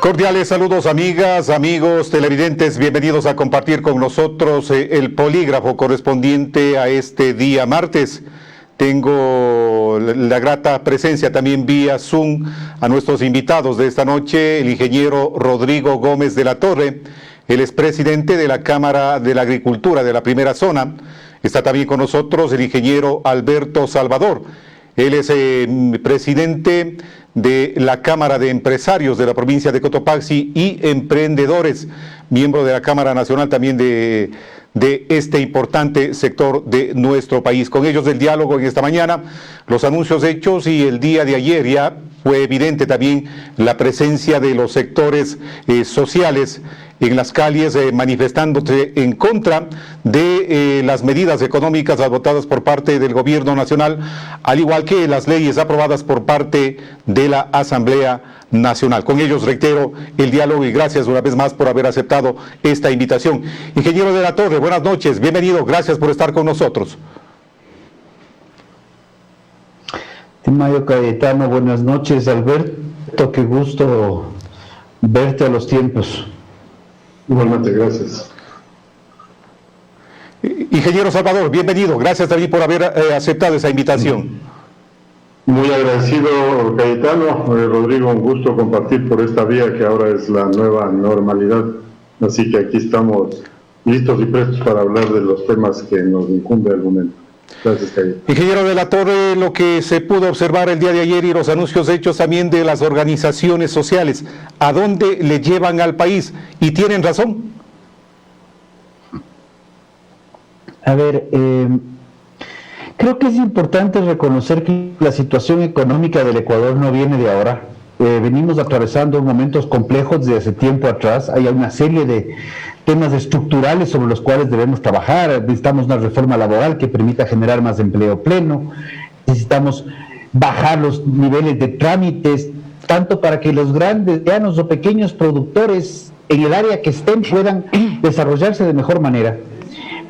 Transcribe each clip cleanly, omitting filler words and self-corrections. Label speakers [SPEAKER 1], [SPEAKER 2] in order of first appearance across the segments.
[SPEAKER 1] Cordiales saludos, amigas, amigos, televidentes, bienvenidos a compartir con nosotros el polígrafo correspondiente a este día martes. Tengo la grata presencia también vía Zoom a nuestros invitados de esta noche, el ingeniero Rodrigo Gómez de la Torre, el expresidente de la Cámara de la Agricultura de la Primera Zona. Está también con nosotros el ingeniero Alberto Salvador. Él es presidente de la Cámara de Empresarios de la provincia de Cotopaxi y emprendedores, miembro de la Cámara Nacional también de este importante sector de nuestro país. Con ellos el diálogo en esta mañana, los anuncios hechos, y el día de ayer ya fue evidente también la presencia de los sectores sociales en las calles manifestándose en contra de las medidas económicas adoptadas por parte del gobierno nacional, al igual que las leyes aprobadas por parte de la Asamblea Nacional. Con ellos reitero el diálogo y gracias una vez más por haber aceptado esta invitación. Ingeniero de la Torre, buenas noches, bienvenido, gracias por estar con nosotros.
[SPEAKER 2] Mayo Cayetano, buenas noches. Alberto, qué gusto verte a los tiempos.
[SPEAKER 3] Igualmente, gracias.
[SPEAKER 1] Ingeniero Salvador, bienvenido, gracias también por haber aceptado esa invitación.
[SPEAKER 3] Muy agradecido, Cayetano. Rodrigo, un gusto compartir por esta vía que ahora es la nueva normalidad. Así que aquí estamos listos y prestos para hablar de los temas que nos incumbe al momento. Gracias, Cayetano.
[SPEAKER 1] Ingeniero de la Torre, lo que se pudo observar el día de ayer y los anuncios hechos también de las organizaciones sociales, ¿a dónde le llevan al país? ¿Y tienen razón?
[SPEAKER 2] A ver, creo que es importante reconocer que la situación económica del Ecuador no viene de ahora. Venimos atravesando momentos complejos desde hace tiempo atrás. Hay una serie de temas estructurales sobre los cuales debemos trabajar. Necesitamos una reforma laboral que permita generar más empleo pleno. Necesitamos bajar los niveles de trámites, tanto para que los grandes, medianos o pequeños productores en el área que estén puedan desarrollarse de mejor manera.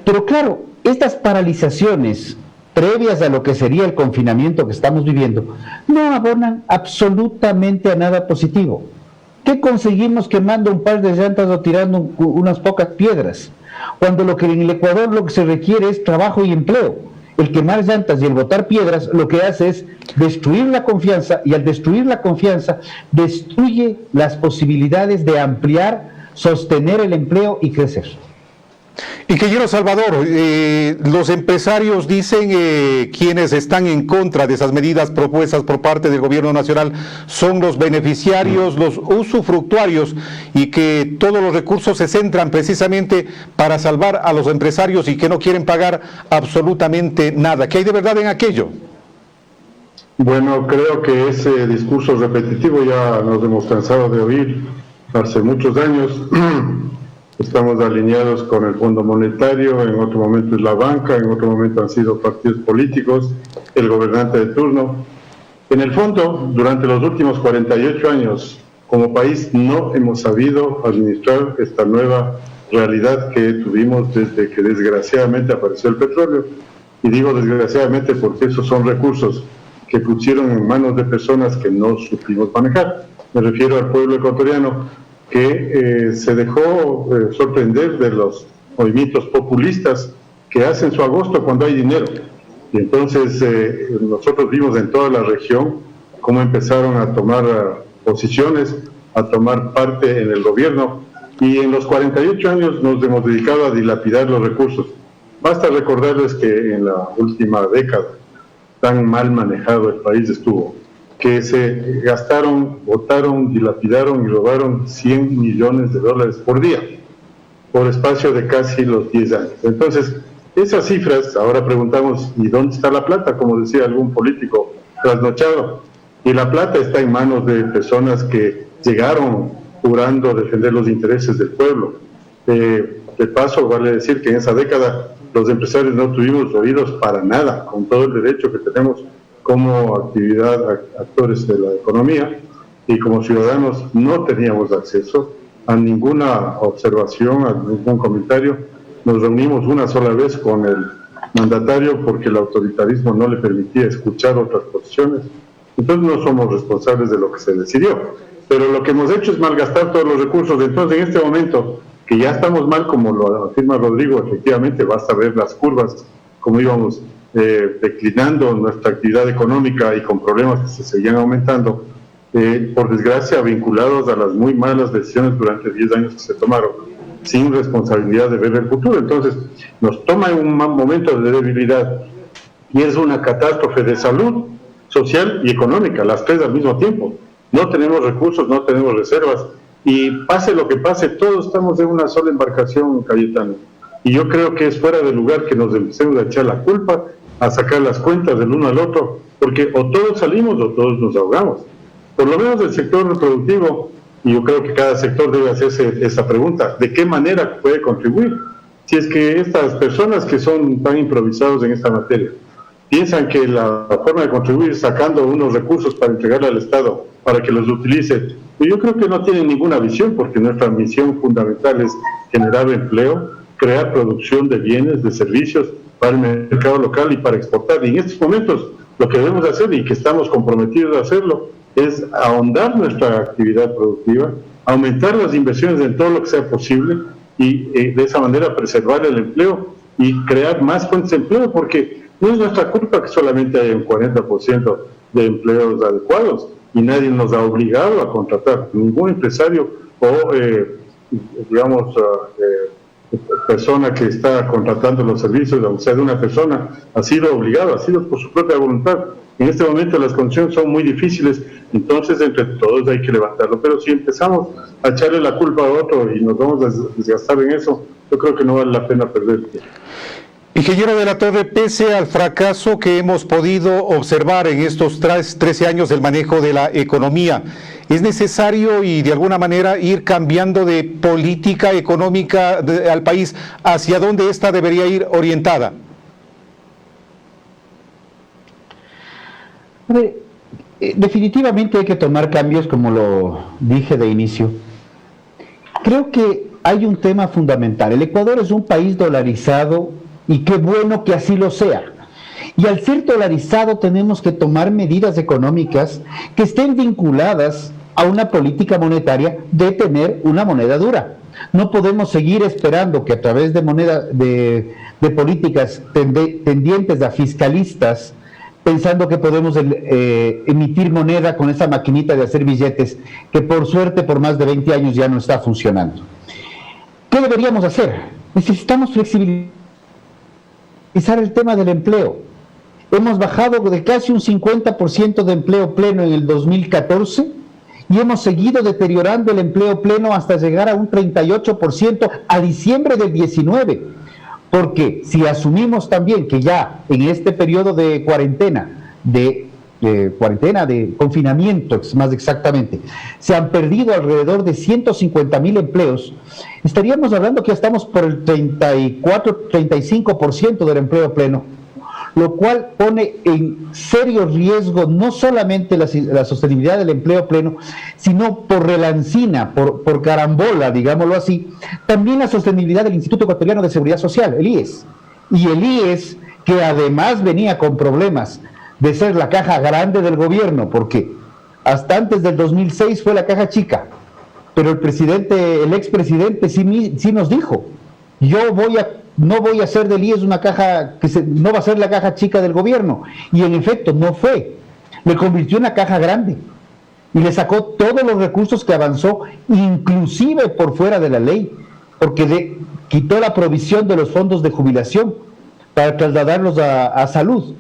[SPEAKER 2] Pero claro, estas paralizaciones previas a lo que sería el confinamiento que estamos viviendo, no abonan absolutamente a nada positivo. ¿Qué conseguimos quemando un par de llantas o tirando unas pocas piedras? Cuando lo que en el Ecuador lo que se requiere es trabajo y empleo. El quemar llantas y el botar piedras lo que hace es destruir la confianza, y al destruir la confianza destruye las posibilidades de ampliar, sostener el empleo y crecer.
[SPEAKER 1] Ingeniero Salvador, los empresarios dicen quienes están en contra de esas medidas propuestas por parte del gobierno nacional son los beneficiarios, los usufructuarios, y que todos los recursos se centran precisamente para salvar a los empresarios y que no quieren pagar absolutamente nada. ¿Qué hay de verdad en aquello?
[SPEAKER 3] Bueno, creo que ese discurso repetitivo ya nos hemos cansado de oír hace muchos años. Estamos alineados con el Fondo Monetario, en otro momento es la banca, en otro momento han sido partidos políticos, el gobernante de turno. En el fondo, durante los últimos 48 años, como país no hemos sabido administrar esta nueva realidad que tuvimos desde que desgraciadamente apareció el petróleo. Y digo desgraciadamente porque esos son recursos que pusieron en manos de personas que no supimos manejar. Me refiero al pueblo ecuatoriano, que se dejó sorprender de los movimientos populistas que hacen su agosto cuando hay dinero. Y entonces nosotros vimos en toda la región cómo empezaron a tomar posiciones, a tomar parte en el gobierno, y en los 48 años nos hemos dedicado a dilapidar los recursos. Basta recordarles que en la última década tan mal manejado el país estuvo, que se gastaron, botaron, dilapidaron y robaron $100 millones por día, por espacio de casi los 10 años. Entonces, esas cifras, ahora preguntamos, ¿y dónde está la plata? Como decía algún político trasnochado. Y la plata está en manos de personas que llegaron jurando defender los intereses del pueblo. De paso, vale decir que en esa década los empresarios no tuvimos oídos para nada, con todo el derecho que tenemos como actores de la economía, y como ciudadanos no teníamos acceso a ninguna observación, a ningún comentario. Nos reunimos una sola vez con el mandatario porque el autoritarismo no le permitía escuchar otras posiciones. Entonces no somos responsables de lo que se decidió. pero lo que hemos hecho es malgastar todos los recursos. Entonces, en este momento, que ya estamos mal, como lo afirma Rodrigo, efectivamente, basta ver las curvas, como íbamos declinando nuestra actividad económica y con problemas que se seguían aumentando, por desgracia vinculados a las muy malas decisiones durante 10 años que se tomaron, sin responsabilidad de ver el futuro. Entonces, nos toma en un momento de debilidad y es una catástrofe de salud, social y económica, las tres al mismo tiempo. No tenemos recursos, no tenemos reservas, y pase lo que pase, todos estamos en una sola embarcación, Cayetano. Y yo creo que es fuera de lugar que nos empecemos a echar la culpa, a sacar las cuentas del uno al otro, porque o todos salimos o todos nos ahogamos. Por lo menos el sector reproductivo, y yo creo que cada sector debe hacerse esa pregunta, ¿de qué manera puede contribuir? Si es que estas personas que son tan improvisados en esta materia piensan que la forma de contribuir es sacando unos recursos para entregarle al Estado para que los utilice, yo creo que no tienen ninguna visión, porque nuestra misión fundamental es generar empleo, crear producción de bienes, de servicios para el mercado local y para exportar. Y en estos momentos lo que debemos hacer, y que estamos comprometidos a hacerlo, es ahondar nuestra actividad productiva, aumentar las inversiones en todo lo que sea posible y de esa manera preservar el empleo y crear más fuentes de empleo, porque no es nuestra culpa que solamente hay un 40% de empleos adecuados y nadie nos ha obligado a contratar. Ningún empresario o, persona que está contratando los servicios, aunque sea de una persona, ha sido obligado, ha sido por su propia voluntad. En este momento las condiciones son muy difíciles, entonces entre todos hay que levantarlo. Pero si empezamos a echarle la culpa a otro y nos vamos a desgastar en eso, yo creo que no vale la pena perder tiempo.
[SPEAKER 1] Ingeniero de la Torre, pese al fracaso que hemos podido observar en estos 13 años del manejo de la economía, ¿es necesario y de alguna manera ir cambiando de política económica al país? ¿Hacia dónde ésta debería ir orientada?
[SPEAKER 2] Definitivamente hay que tomar cambios, como lo dije de inicio. Creo que hay un tema fundamental. El Ecuador es un país dolarizado, y qué bueno que así lo sea. Y al ser dolarizado tenemos que tomar medidas económicas que estén vinculadas a una política monetaria de tener una moneda dura. No podemos seguir esperando que a través de políticas tendientes a fiscalistas, pensando que podemos emitir moneda con esa maquinita de hacer billetes, que por suerte por más de 20 años ya no está funcionando. ¿Qué deberíamos hacer? Necesitamos flexibilizar el tema del empleo. Hemos bajado de casi un 50% de empleo pleno en el 2014 y hemos seguido deteriorando el empleo pleno hasta llegar a un 38% a diciembre del 19. Porque si asumimos también que ya en este periodo de cuarentena, de confinamiento más exactamente, se han perdido alrededor de 150,000 empleos, estaríamos hablando que ya estamos por el 34-35% del empleo pleno, lo cual pone en serio riesgo no solamente la sostenibilidad del empleo pleno, sino por relancina, por carambola, digámoslo así, también la sostenibilidad del Instituto Ecuatoriano de Seguridad Social, el IES. Y el IES, que además venía con problemas de ser la caja grande del gobierno, porque hasta antes del 2006 fue la caja chica, pero el expresidente sí nos dijo, no voy a hacer del IES una caja, no va a ser la caja chica del gobierno, y en efecto no fue, le convirtió en una caja grande, y le sacó todos los recursos que avanzó, inclusive por fuera de la ley, porque quitó la provisión de los fondos de jubilación para trasladarlos a salud.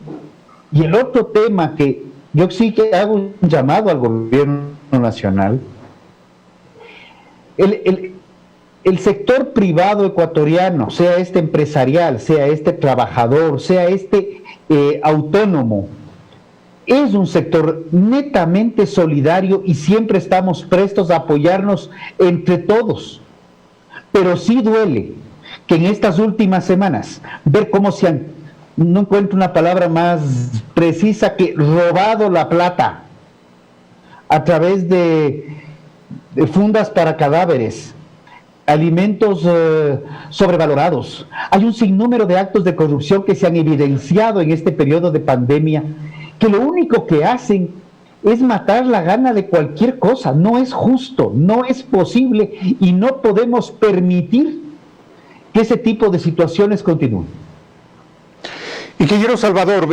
[SPEAKER 2] Y el otro tema que yo sí que hago un llamado al gobierno nacional, el sector privado ecuatoriano, sea este empresarial, sea este trabajador, sea este autónomo, es un sector netamente solidario y siempre estamos prestos a apoyarnos entre todos. Pero sí duele que en estas últimas semanas ver cómo se han, no encuentro una palabra más precisa, que robado la plata a través de fundas para cadáveres, alimentos sobrevalorados. Hay un sinnúmero de actos de corrupción que se han evidenciado en este periodo de pandemia, que lo único que hacen es matar la gana de cualquier cosa. No es justo, no es posible y no podemos permitir que ese tipo de situaciones continúen.
[SPEAKER 1] Ingeniero Salvador,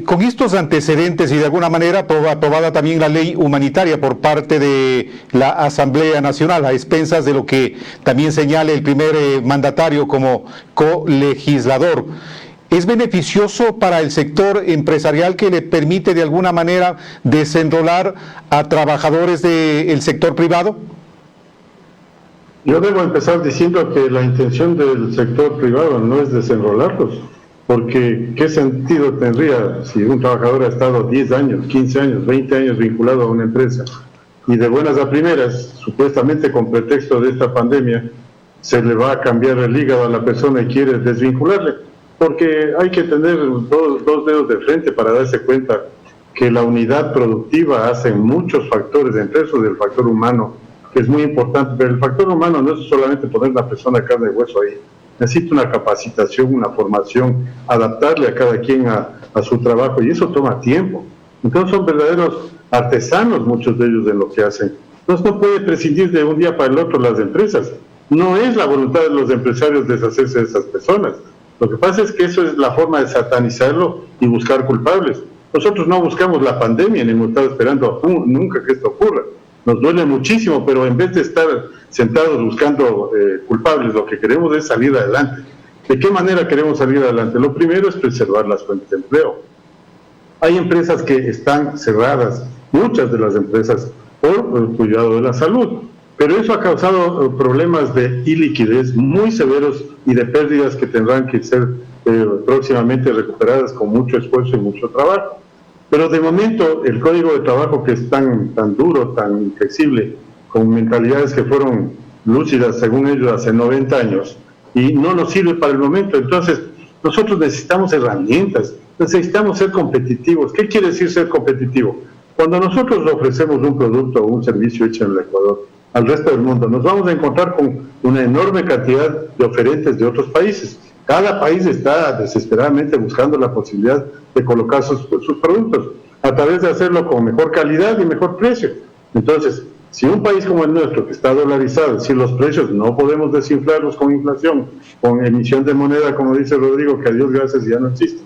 [SPEAKER 1] con estos antecedentes y de alguna manera aprobada también la ley humanitaria por parte de la Asamblea Nacional, a expensas de lo que también señala el primer mandatario como colegislador, ¿es beneficioso para el sector empresarial que le permite de alguna manera desenrolar a trabajadores del sector privado?
[SPEAKER 3] Yo debo empezar diciendo que la intención del sector privado no es desenrolarlos, porque ¿qué sentido tendría si un trabajador ha estado 10 años, 15 años, 20 años vinculado a una empresa y de buenas a primeras, supuestamente con pretexto de esta pandemia, se le va a cambiar el hígado a la persona y quiere desvincularle? Porque hay que tener dos dedos de frente para darse cuenta que la unidad productiva hace muchos factores, entre esos del factor humano, que es muy importante, pero el factor humano no es solamente poner la persona carne y hueso ahí, necesita una capacitación, una formación, adaptarle a cada quien a su trabajo, y eso toma tiempo. Entonces son verdaderos artesanos muchos de ellos de lo que hacen. Entonces no puede prescindir de un día para el otro las empresas. No es la voluntad de los empresarios deshacerse de esas personas. Lo que pasa es que eso es la forma de satanizarlo y buscar culpables. Nosotros no buscamos la pandemia, ni hemos estado esperando nunca que esto ocurra. Nos duele muchísimo, pero en vez de estar sentados buscando culpables, lo que queremos es salir adelante. ¿De qué manera queremos salir adelante? Lo primero es preservar las fuentes de empleo. Hay empresas que están cerradas, muchas de las empresas, por el cuidado de la salud, pero eso ha causado problemas de iliquidez muy severos y de pérdidas que tendrán que ser próximamente recuperadas con mucho esfuerzo y mucho trabajo. Pero de momento el código de trabajo, que es tan duro, tan inflexible, con mentalidades que fueron lúcidas según ellos hace 90 años, y no nos sirve para el momento. Entonces nosotros necesitamos herramientas, necesitamos ser competitivos. ¿Qué quiere decir ser competitivo? Cuando nosotros ofrecemos un producto o un servicio hecho en el Ecuador al resto del mundo, nos vamos a encontrar con una enorme cantidad de oferentes de otros países. Cada país está desesperadamente buscando la posibilidad de colocar sus productos, a través de hacerlo con mejor calidad y mejor precio. Entonces, si un país como el nuestro, que está dolarizado, si los precios no podemos desinflarlos con inflación, con emisión de moneda, como dice Rodrigo, que a Dios gracias ya no existe.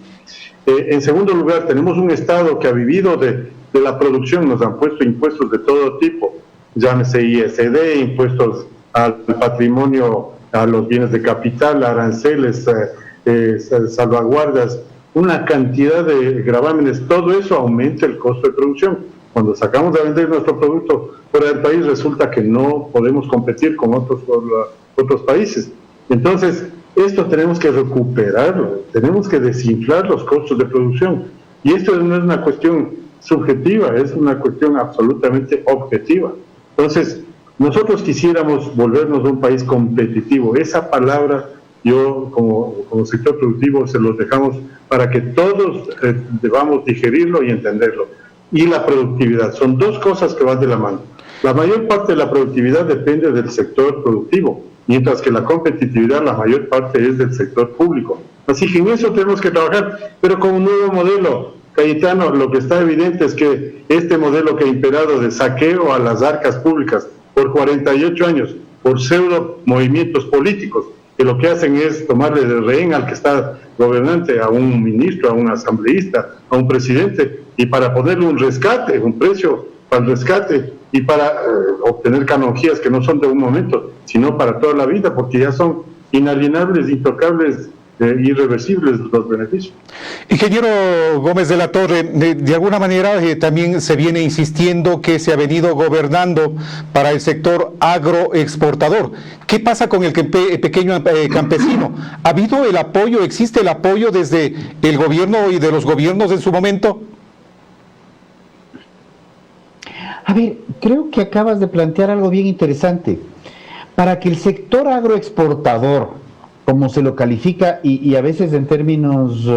[SPEAKER 3] En segundo lugar, tenemos un Estado que ha vivido de la producción, nos han puesto impuestos de todo tipo, llámese ISD, impuestos al patrimonio, a los bienes de capital, aranceles, salvaguardas, una cantidad de gravámenes. Todo eso aumenta el costo de producción. Cuando sacamos a vender nuestro producto fuera del país, resulta que no podemos competir con otros países. Entonces, esto tenemos que recuperarlo, tenemos que desinflar los costos de producción. Y esto no es una cuestión subjetiva, es una cuestión absolutamente objetiva. Entonces, nosotros quisiéramos volvernos un país competitivo. Esa palabra, yo como sector productivo se los dejamos para que todos debamos digerirlo y entenderlo. Y la productividad, son dos cosas que van de la mano. La mayor parte de la productividad depende del sector productivo, mientras que la competitividad, la mayor parte es del sector público. Así que en eso tenemos que trabajar, pero con un nuevo modelo. Cayetano, lo que está evidente es que este modelo que ha imperado de saqueo a las arcas públicas por 48 años, por pseudo movimientos políticos, que lo que hacen es tomarle de rehén al que está gobernante, a un ministro, a un asambleísta, a un presidente, y para ponerle un rescate, un precio para el rescate, y para obtener canonjías que no son de un momento, sino para toda la vida, porque ya son inalienables, intocables, irreversibles los beneficios.
[SPEAKER 1] Ingeniero Gómez de la Torre, de alguna manera también se viene insistiendo que se ha venido gobernando para el sector agroexportador. ¿Qué pasa con el pequeño campesino? ¿Ha habido el apoyo, existe el apoyo desde el gobierno y de los gobiernos en su momento?
[SPEAKER 2] A ver, creo que acabas de plantear algo bien interesante. Para que el sector agroexportador, como se lo califica, y a veces en términos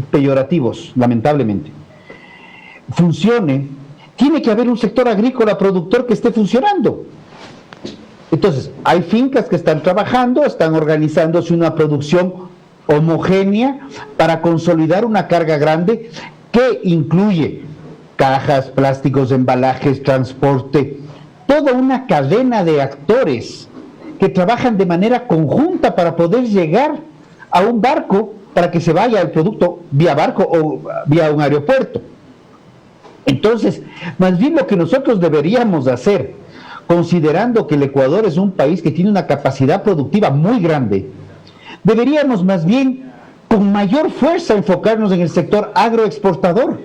[SPEAKER 2] peyorativos, lamentablemente, funcione, tiene que haber un sector agrícola productor que esté funcionando. Entonces, hay fincas que están trabajando, están organizándose una producción homogénea para consolidar una carga grande que incluye cajas, plásticos, embalajes, transporte, toda una cadena de actores que trabajan de manera conjunta para poder llegar a un barco para que se vaya el producto vía barco o vía un aeropuerto. Entonces, más bien lo que nosotros deberíamos hacer, considerando que el Ecuador es un país que tiene una capacidad productiva muy grande, deberíamos más bien con mayor fuerza enfocarnos en el sector agroexportador.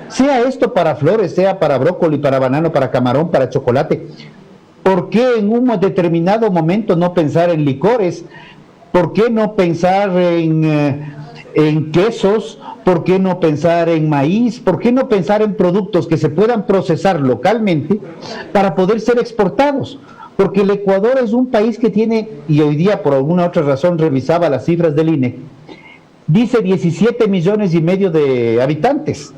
[SPEAKER 2] Sea esto para flores, sea para brócoli, para banano, para camarón, para chocolate. ¿Por qué en un determinado momento no pensar en licores? ¿Por qué no pensar en quesos? ¿Por qué no pensar en maíz? ¿Por qué no pensar en productos que se puedan procesar localmente para poder ser exportados? Porque el Ecuador es un país que tiene, y hoy día por alguna otra razón revisaba las cifras del INE, dice 17 millones y medio de habitantes.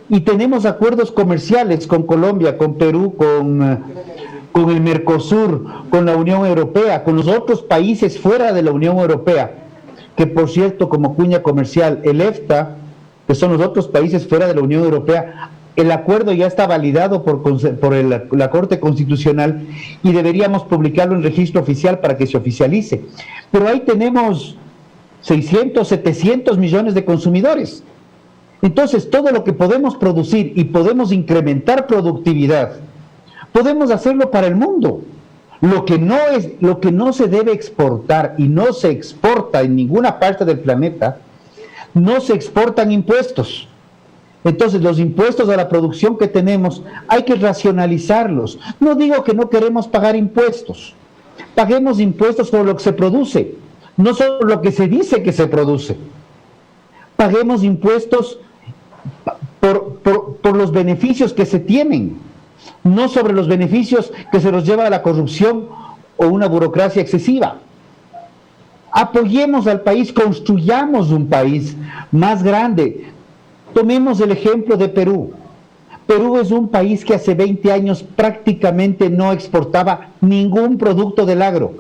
[SPEAKER 2] Y tenemos acuerdos comerciales con Colombia, con Perú, con el Mercosur, con la Unión Europea, con los otros países fuera de la Unión Europea, que por cierto, como cuña comercial, el EFTA, que son los otros países fuera de la Unión Europea, el acuerdo ya está validado por la Corte Constitucional y deberíamos publicarlo en registro oficial para que se oficialice. Pero ahí tenemos 600, 700 millones de consumidores. Entonces, todo lo que podemos producir y podemos incrementar productividad, podemos hacerlo para el mundo. Lo que no se debe exportar y no se exporta en ninguna parte del planeta, no se exportan impuestos. Entonces, los impuestos a la producción que tenemos hay que racionalizarlos. No digo que no queremos pagar impuestos. Paguemos impuestos por lo que se produce, no solo lo que se dice que se produce. Paguemos impuestos por los beneficios que se tienen, no sobre los beneficios que se los lleva a la corrupción o una burocracia excesiva. Apoyemos al país, construyamos un país más grande. Tomemos el ejemplo de Perú. Perú es un país que hace 20 años prácticamente no exportaba ningún producto del agro.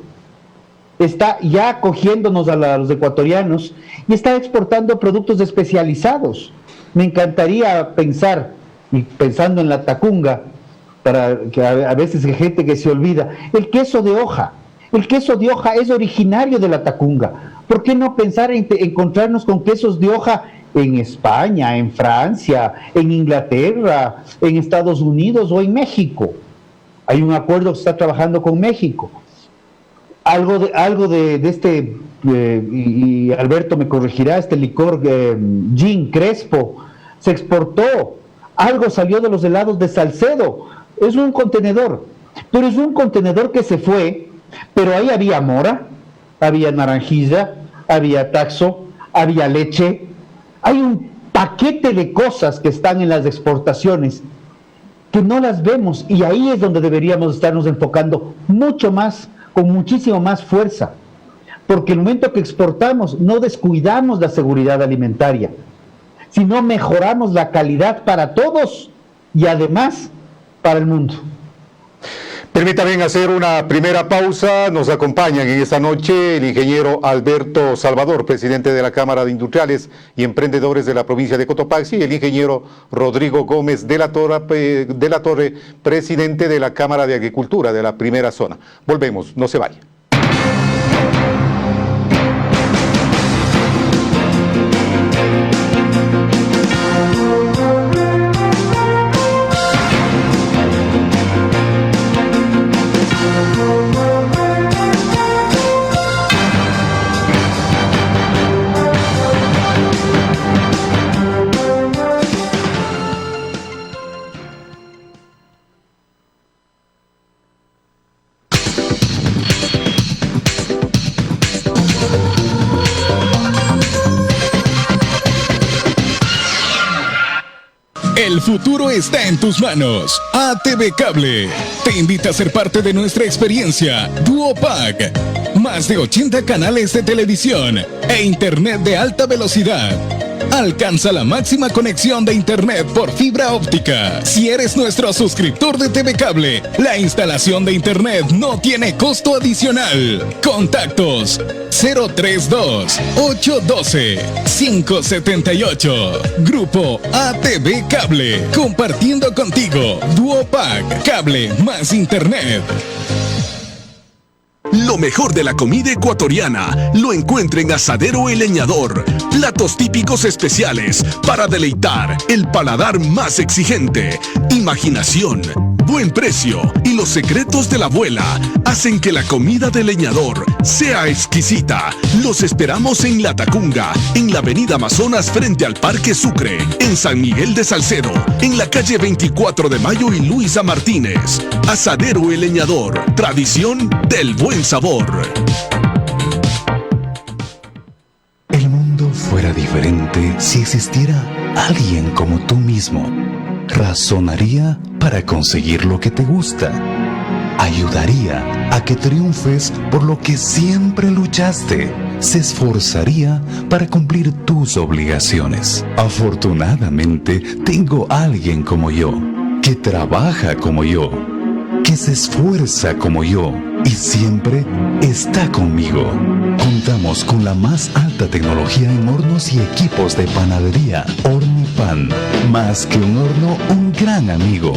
[SPEAKER 2] Está ya acogiéndonos a los ecuatorianos y está exportando productos especializados. Me encantaría pensar, y pensando en la tacunga, para que a veces hay gente que se olvida, el queso de hoja. El queso de hoja es originario de la tacunga. ¿Por qué no pensar en encontrarnos con quesos de hoja en España, en Francia, en Inglaterra, en Estados Unidos o en México? Hay un acuerdo que se está trabajando con México. Algo de este, y Alberto me corregirá, este licor gin Crespo, se exportó. Algo salió de los helados de Salcedo. Es un contenedor, pero es un contenedor que se fue, pero ahí había mora, había naranjilla, había taxo, había leche. Hay un paquete de cosas que están en las exportaciones que no las vemos, y ahí es donde deberíamos estarnos enfocando mucho más, con muchísimo más fuerza, porque el momento que exportamos no descuidamos la seguridad alimentaria, sino mejoramos la calidad para todos y además para el mundo.
[SPEAKER 1] Permítanme hacer una primera pausa. Nos acompañan en esta noche el ingeniero Alberto Salvador, presidente de la Cámara de Industriales y Emprendedores de la provincia de Cotopaxi, y el ingeniero Rodrigo Gómez de la Torre, presidente de la Cámara de Agricultura de la primera zona. Volvemos, no se vaya.
[SPEAKER 4] El futuro está en tus manos. ATV Cable te invita a ser parte de nuestra experiencia Duopack. Más de 80 canales de televisión e internet de alta velocidad. Alcanza la máxima conexión de internet por fibra óptica. Si eres nuestro suscriptor de TV Cable, la instalación de internet no tiene costo adicional. Contactos 032-812-578. Grupo ATV Cable. Compartiendo contigo. Duopack. Cable más internet.
[SPEAKER 5] Lo mejor de la comida ecuatoriana lo encuentra en Asadero El Leñador. Platos típicos especiales para deleitar el paladar más exigente. Imaginación, buen precio y los secretos de la abuela hacen que la comida del leñador sea exquisita. Los esperamos en La Tacunga, en la avenida Amazonas frente al Parque Sucre, en San Miguel de Salcedo, en la calle 24 de Mayo y Luisa Martínez. Asadero El Leñador, tradición del buen sabor.
[SPEAKER 6] El mundo fuera diferente si existiera alguien como tú mismo. Razonaría para conseguir lo que te gusta. Ayudaría a que triunfes por lo que siempre luchaste. Se esforzaría para cumplir tus obligaciones. Afortunadamente, tengo a alguien como yo, que trabaja como yo, que se esfuerza como yo y siempre está conmigo. Contamos con la más alta tecnología en hornos y equipos de panadería. Hornipan, más que un horno, un gran amigo.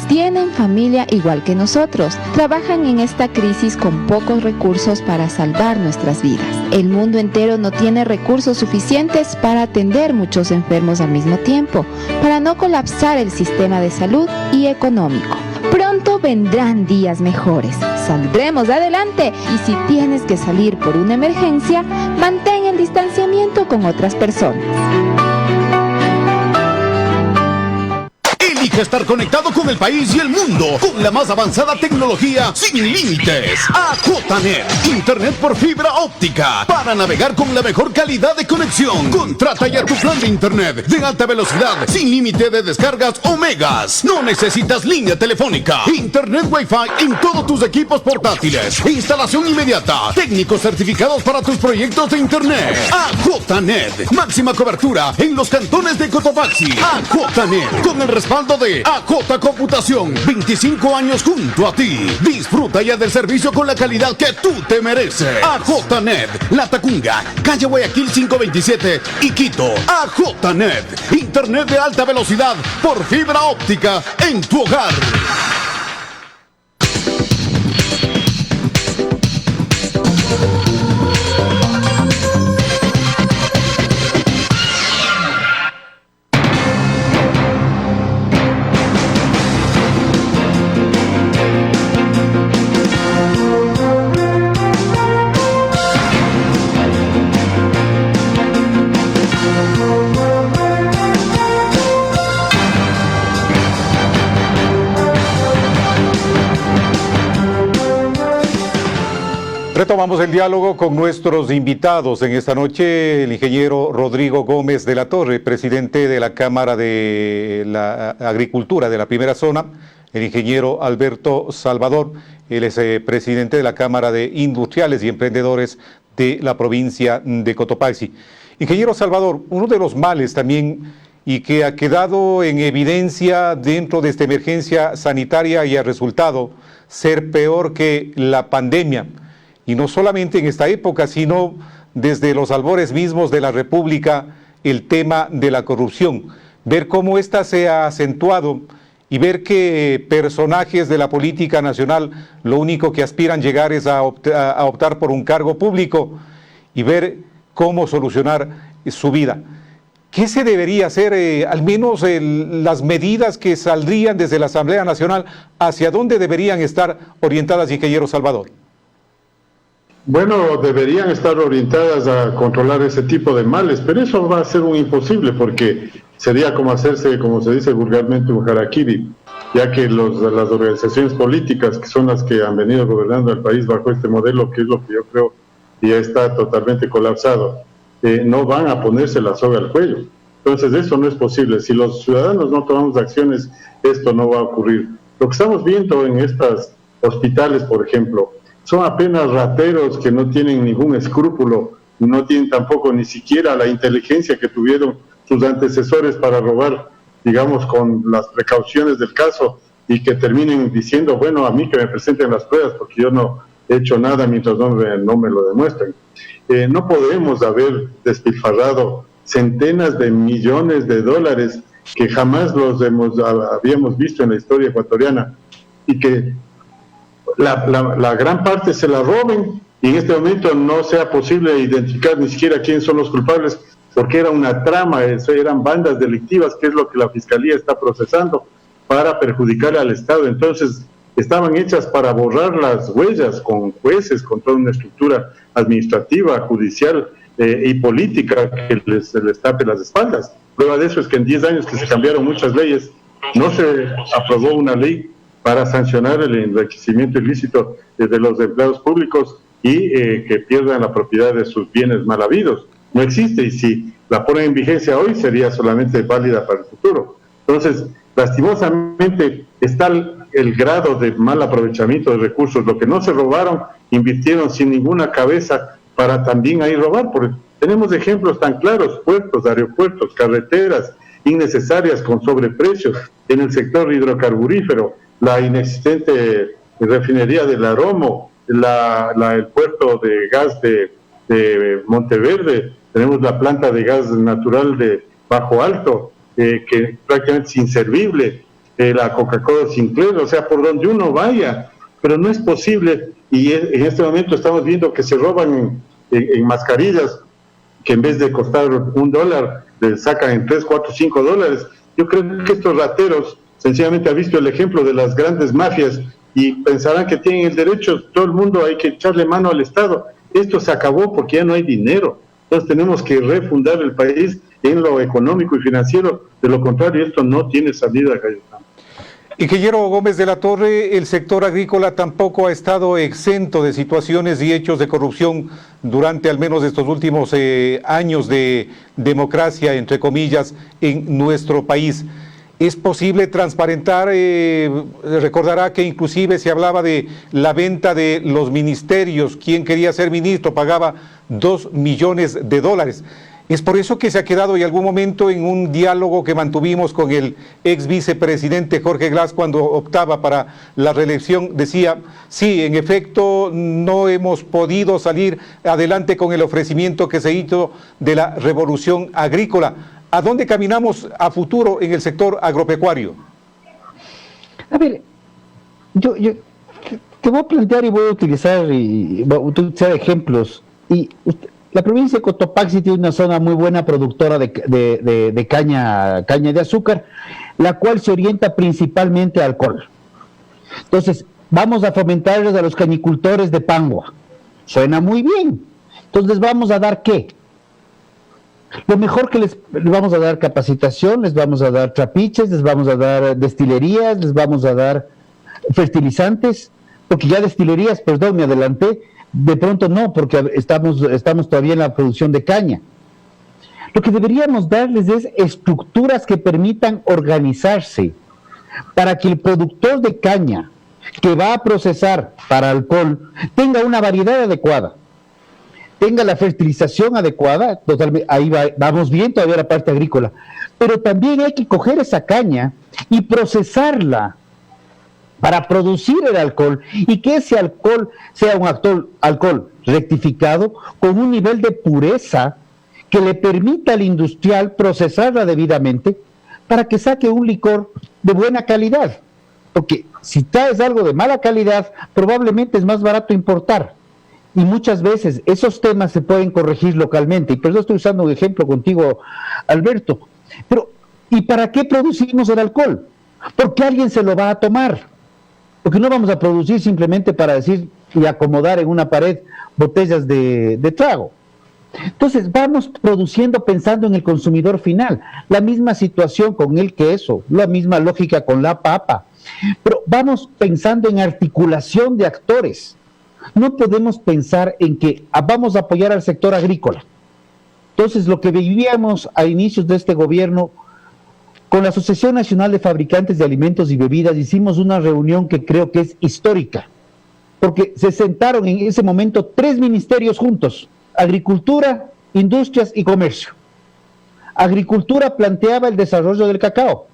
[SPEAKER 7] Tienen familia igual que nosotros, trabajan en esta crisis con pocos recursos para salvar nuestras vidas. El mundo entero no tiene recursos suficientes para atender muchos enfermos al mismo tiempo, para no colapsar el sistema de salud y económico. Pronto vendrán días mejores, saldremos adelante y si tienes que salir por una emergencia, mantén el distanciamiento con otras personas.
[SPEAKER 8] Elige estar conectado con el país y el mundo con la más avanzada tecnología sin límites. AJNet, internet por fibra óptica para navegar con la mejor calidad de conexión. Contrata ya tu plan de internet de alta velocidad sin límite de descargas o megas. No necesitas línea telefónica. Internet Wi-Fi en todos tus equipos portátiles. Instalación inmediata. Técnicos certificados para tus proyectos de internet. AJNet, máxima cobertura en los cantones de Cotopaxi. AJNet, con el respaldo de AJ Computación, 25 años junto a ti. Disfruta ya del servicio con la calidad que tú te mereces. AJNet, La Tacunga, calle Guayaquil 527 y Quito. AJNet, internet de alta velocidad por fibra óptica en tu hogar.
[SPEAKER 1] Retomamos el diálogo con nuestros invitados en esta noche, el ingeniero Rodrigo Gómez de la Torre, presidente de la Cámara de la Agricultura de la Primera Zona, el ingeniero Alberto Salvador, él es presidente de la Cámara de Industriales y Emprendedores de la provincia de Cotopaxi. Ingeniero Salvador, uno de los males también y que ha quedado en evidencia dentro de esta emergencia sanitaria y ha resultado ser peor que la pandemia, y no solamente en esta época, sino desde los albores mismos de la República, el tema de la corrupción, ver cómo ésta se ha acentuado y ver que personajes de la política nacional lo único que aspiran llegar es a optar por un cargo público y ver cómo solucionar su vida. ¿Qué se debería hacer, al menos las medidas que saldrían desde la Asamblea Nacional, hacia dónde deberían estar orientadas, ingeniero Salvador?
[SPEAKER 3] Bueno, deberían estar orientadas a controlar ese tipo de males, pero eso va a ser un imposible porque sería como hacerse, como se dice vulgarmente, un harakiri, ya que las organizaciones políticas, que son las que han venido gobernando el país bajo este modelo, que es lo que yo creo ya está totalmente colapsado, no van a ponerse la soga al cuello. Entonces eso no es posible. Si los ciudadanos no tomamos acciones, esto no va a ocurrir. Lo que estamos viendo en estos hospitales, por ejemplo, son apenas rateros que no tienen ningún escrúpulo, no tienen tampoco ni siquiera la inteligencia que tuvieron sus antecesores para robar, digamos, con las precauciones del caso, y que terminen diciendo, bueno, a mí que me presenten las pruebas porque yo no he hecho nada mientras no me lo demuestren. No podemos haber despilfarrado centenas de millones de dólares que jamás habíamos visto en la historia ecuatoriana, y que la gran parte se la roben, y en este momento no sea posible identificar ni siquiera quiénes son los culpables, porque era una trama, eran bandas delictivas, que es lo que la Fiscalía está procesando para perjudicar al Estado. Entonces, estaban hechas para borrar las huellas con jueces, con toda una estructura administrativa, judicial y política que se les tape las espaldas. Prueba de eso es que en 10 años que se cambiaron muchas leyes, no se aprobó una ley para sancionar el enriquecimiento ilícito de los empleados públicos y que pierdan la propiedad de sus bienes mal habidos. No existe, y si la ponen en vigencia hoy sería solamente válida para el futuro. Entonces, lastimosamente está el grado de mal aprovechamiento de recursos. Lo que no se robaron, invirtieron sin ninguna cabeza para también ahí robar, porque tenemos ejemplos tan claros: puertos, aeropuertos, carreteras innecesarias con sobreprecios en el sector hidrocarburífero, la inexistente refinería del Aromo, el puerto de gas de Monteverde, tenemos la planta de gas natural de Bajo Alto, que prácticamente es inservible, la Coca-Cola Sinclair, o sea, por donde uno vaya, pero no es posible. Y en este momento estamos viendo que se roban en mascarillas, que en vez de costar $1, le sacan en 3, 4, 5 dólares. Yo creo que estos rateros sencillamente han visto el ejemplo de las grandes mafias y pensarán que tienen el derecho, todo el mundo hay que echarle mano al Estado. Esto se acabó porque ya no hay dinero. Entonces tenemos que refundar el país en lo económico y financiero. De lo contrario, esto no tiene salida, Cayetano.
[SPEAKER 1] Ingeniero Gómez de la Torre, el sector agrícola tampoco ha estado exento de situaciones y hechos de corrupción durante al menos estos últimos años de democracia, entre comillas, en nuestro país. ¿Es posible transparentar? Recordará que inclusive se hablaba de la venta de los ministerios. Quien quería ser ministro pagaba $2 millones. Es por eso que se ha quedado en algún momento en un diálogo que mantuvimos con el ex vicepresidente Jorge Glass cuando optaba para la reelección. Decía, sí, en efecto, no hemos podido salir adelante con el ofrecimiento que se hizo de la revolución agrícola. ¿A dónde caminamos a futuro en el sector agropecuario?
[SPEAKER 2] A ver, yo te voy a plantear y voy a utilizar ejemplos. La provincia de Cotopaxi tiene una zona muy buena productora de caña de azúcar, la cual se orienta principalmente al alcohol. Entonces, vamos a fomentarles a los cañicultores de Pangua. Suena muy bien. Entonces, ¿vamos a dar qué? Lo mejor que les vamos a dar capacitación, les vamos a dar trapiches, les vamos a dar destilerías, les vamos a dar fertilizantes, porque ya destilerías, perdón, me adelanté, de pronto no, porque estamos todavía en la producción de caña. Lo que deberíamos darles es estructuras que permitan organizarse para que el productor de caña que va a procesar para alcohol tenga una variedad adecuada. tenga la fertilización adecuada, totalmente, ahí vamos bien todavía la parte agrícola, pero también hay que coger esa caña y procesarla para producir el alcohol, y que ese alcohol sea un alcohol rectificado con un nivel de pureza que le permita al industrial procesarla debidamente para que saque un licor de buena calidad. Porque si traes algo de mala calidad, probablemente es más barato importar. Y muchas veces esos temas se pueden corregir localmente. Y por eso estoy usando un ejemplo contigo, Alberto. Pero, ¿y para qué producimos el alcohol? Porque alguien se lo va a tomar. Porque no vamos a producir simplemente para decir y acomodar en una pared botellas de trago. Entonces vamos produciendo pensando en el consumidor final. La misma situación con el queso, la misma lógica con la papa. Pero vamos pensando en articulación de actores. No podemos pensar en que vamos a apoyar al sector agrícola. Entonces lo que vivíamos a inicios de este gobierno, con la Asociación Nacional de Fabricantes de Alimentos y Bebidas, hicimos una reunión que creo que es histórica, porque se sentaron en ese momento 3 ministerios juntos: Agricultura, Industrias y Comercio. Agricultura planteaba el desarrollo del cacao,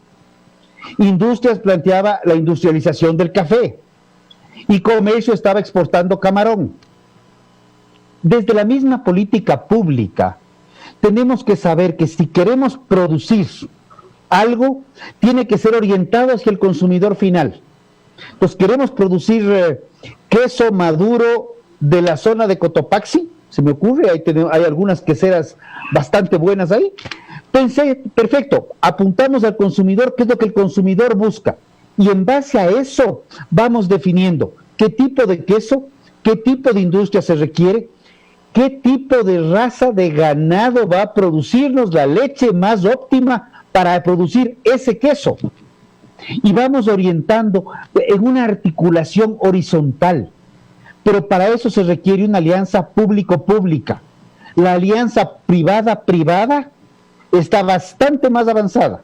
[SPEAKER 2] Industrias planteaba la industrialización del café, y Comercio estaba exportando camarón. Desde la misma política pública, tenemos que saber que si queremos producir algo, tiene que ser orientado hacia el consumidor final. Pues queremos producir queso maduro de la zona de Cotopaxi, se me ocurre, hay algunas queseras bastante buenas ahí. Pensé, perfecto, apuntamos al consumidor, qué es lo que el consumidor busca, y en base a eso vamos definiendo qué tipo de queso, qué tipo de industria se requiere, qué tipo de raza de ganado va a producirnos la leche más óptima para producir ese queso. Y vamos orientando en una articulación horizontal. Pero para eso se requiere una alianza público-pública. La alianza privada-privada está bastante más avanzada.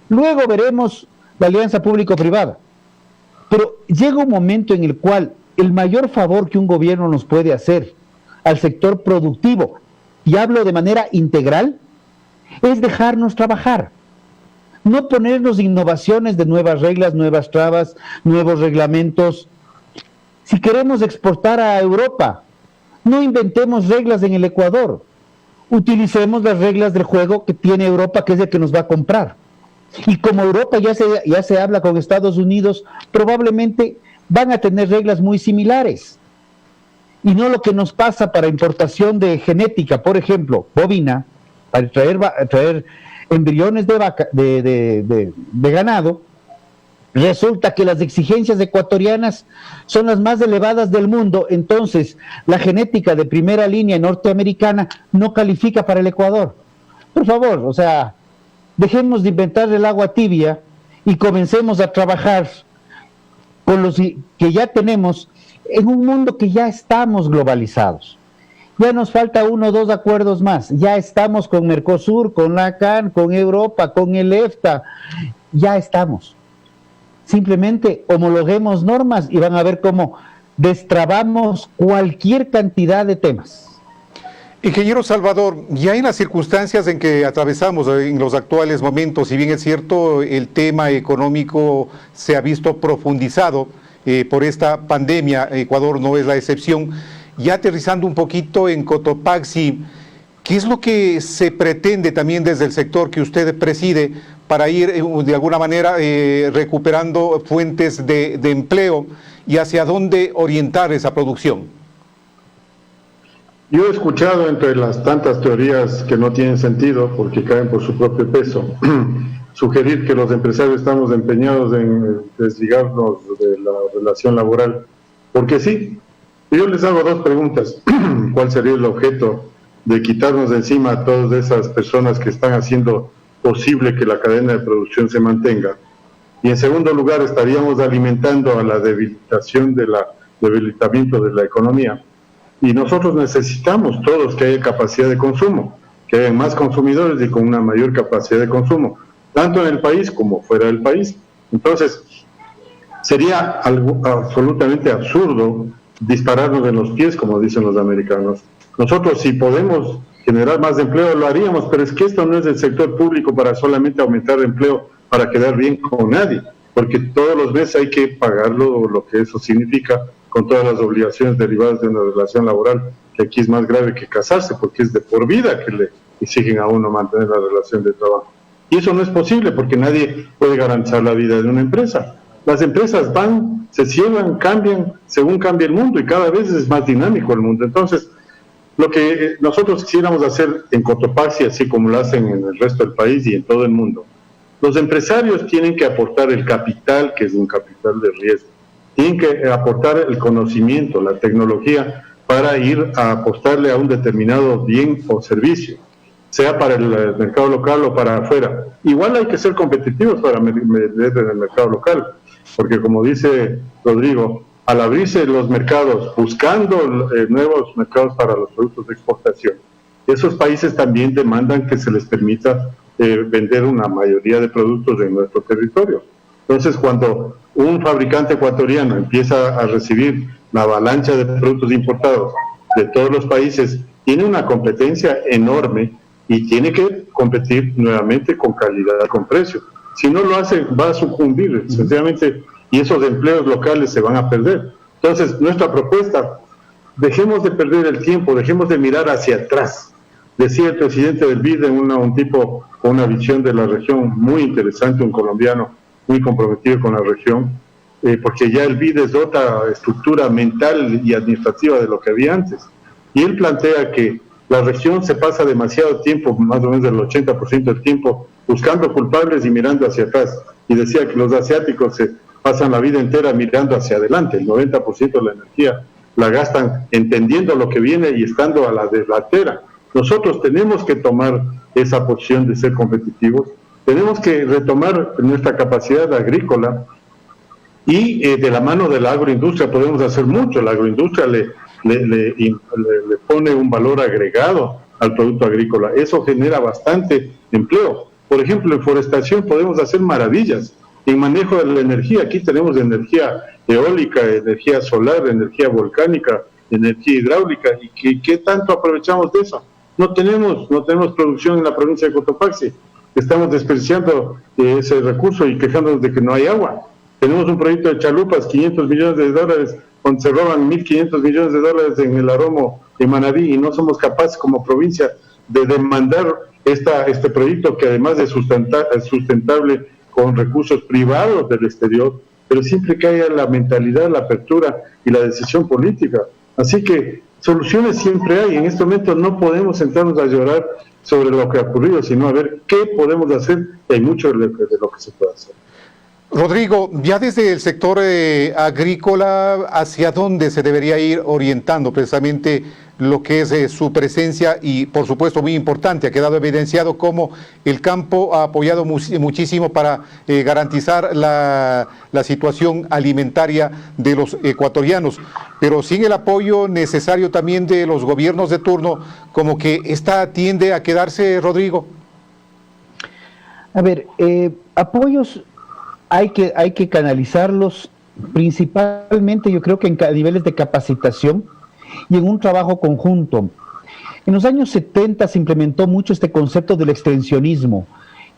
[SPEAKER 2] Luego veremos la alianza público-privada. Pero llega un momento en el cual el mayor favor que un gobierno nos puede hacer al sector productivo, y hablo de manera integral, es dejarnos trabajar. No ponernos innovaciones de nuevas reglas, nuevas trabas, nuevos reglamentos. Si queremos exportar a Europa, no inventemos reglas en el Ecuador. Utilicemos las reglas del juego que tiene Europa, que es el que nos va a comprar. Y como Europa ya se habla con Estados Unidos, probablemente van a tener reglas muy similares. Y no lo que nos pasa para importación de genética, por ejemplo, bovina, para traer embriones de ganado. Resulta que las exigencias ecuatorianas son las más elevadas del mundo, entonces la genética de primera línea norteamericana no califica para el Ecuador. Por favor, o sea, dejemos de inventar el agua tibia y comencemos a trabajar con los que ya tenemos en un mundo que ya estamos globalizados. Ya nos falta 1 o 2 acuerdos más, ya estamos con Mercosur, con la CAN, con Europa, con el EFTA, ya estamos. Simplemente homologuemos normas y van a ver cómo destrabamos cualquier cantidad de temas.
[SPEAKER 1] Ingeniero Salvador, ya en las circunstancias en que atravesamos en los actuales momentos, si bien es cierto el tema económico se ha visto profundizado por esta pandemia, Ecuador no es la excepción, ya aterrizando un poquito en Cotopaxi, ¿qué es lo que se pretende también desde el sector que usted preside para ir de alguna manera recuperando fuentes de empleo y hacia dónde orientar esa producción?
[SPEAKER 3] Yo he escuchado entre las tantas teorías que no tienen sentido porque caen por su propio peso, sugerir que los empresarios estamos empeñados en desligarnos de la relación laboral, porque sí. Yo les hago 2 preguntas. ¿Cuál sería el objeto de quitarnos de encima a todas esas personas que están haciendo posible que la cadena de producción se mantenga? Y en segundo lugar, estaríamos alimentando a la debilitamiento de la economía. Y nosotros necesitamos todos que haya capacidad de consumo, que haya más consumidores y con una mayor capacidad de consumo, tanto en el país como fuera del país. Entonces, sería algo absolutamente absurdo dispararnos en los pies, como dicen los americanos, Nosotros, si podemos generar más empleo, lo haríamos, pero es que esto no es del sector público para solamente aumentar empleo, para quedar bien con nadie, porque todos los meses hay que pagarlo, lo que eso significa, con todas las obligaciones derivadas de una relación laboral, que aquí es más grave que casarse, porque es de por vida que le exigen a uno mantener la relación de trabajo. Y eso no es posible, porque nadie puede garantizar la vida de una empresa. Las empresas van, se cierran, cambian, según cambia el mundo, y cada vez es más dinámico el mundo. Entonces, lo que nosotros quisiéramos hacer en Cotopaxi, así como lo hacen en el resto del país y en todo el mundo, los empresarios tienen que aportar el capital, que es un capital de riesgo. Tienen que aportar el conocimiento, la tecnología, para ir a apostarle a un determinado bien o servicio, sea para el mercado local o para afuera. Igual hay que ser competitivos para vender en el mercado local, porque como dice Rodrigo, al abrirse los mercados, buscando nuevos mercados para los productos de exportación, esos países también demandan que se les permita vender una mayoría de productos en nuestro territorio. Entonces, cuando un fabricante ecuatoriano empieza a recibir la avalancha de productos importados de todos los países, tiene una competencia enorme y tiene que competir nuevamente con calidad, con precio. Si no lo hace, va a sucumbir, sencillamente, y esos empleos locales se van a perder. Entonces, nuestra propuesta, dejemos de perder el tiempo, dejemos de mirar hacia atrás. Decía el presidente del BID, un tipo con una visión de la región muy interesante, un colombiano muy comprometido con la región, porque ya el BID es otra estructura mental y administrativa de lo que había antes. Y él plantea que la región se pasa demasiado tiempo, más o menos el 80% del tiempo, buscando culpables y mirando hacia atrás. Y decía que los asiáticos se pasan la vida entera mirando hacia adelante, el 90% de la energía la gastan entendiendo lo que viene y estando a la delantera. Nosotros tenemos que tomar esa posición de ser competitivos, tenemos que retomar nuestra capacidad agrícola y de la mano de la agroindustria podemos hacer mucho. La agroindustria le pone un valor agregado al producto agrícola, eso genera bastante empleo. Por ejemplo, en forestación podemos hacer maravillas. En manejo de la energía, aquí tenemos energía eólica, energía solar, energía volcánica, energía hidráulica, ¿y qué tanto aprovechamos de eso? No tenemos producción en la provincia de Cotopaxi, estamos desperdiciando ese recurso y quejándonos de que no hay agua. Tenemos un proyecto de chalupas, $500 millones, donde se roban $1.500 millones en el Aromo de Manabí, y no somos capaces como provincia de demandar este proyecto, que además es sustentable con recursos privados del exterior, pero siempre que haya la mentalidad, la apertura y la decisión política. Así que soluciones siempre hay. En este momento no podemos sentarnos a llorar sobre lo que ha ocurrido, sino a ver qué podemos hacer. Hay mucho de lo que se puede hacer.
[SPEAKER 1] Rodrigo, ya desde el sector agrícola, ¿hacia dónde se debería ir orientando precisamente lo que es su presencia? Y por supuesto, muy importante, ha quedado evidenciado cómo el campo ha apoyado muchísimo para garantizar la situación alimentaria de los ecuatorianos, pero sin el apoyo necesario también de los gobiernos de turno, como que esta tiende a quedarse, Rodrigo.
[SPEAKER 2] A ver, apoyos hay que canalizarlos principalmente, yo creo que a niveles de capacitación y en un trabajo conjunto. En los años 70 se implementó mucho este concepto del extensionismo,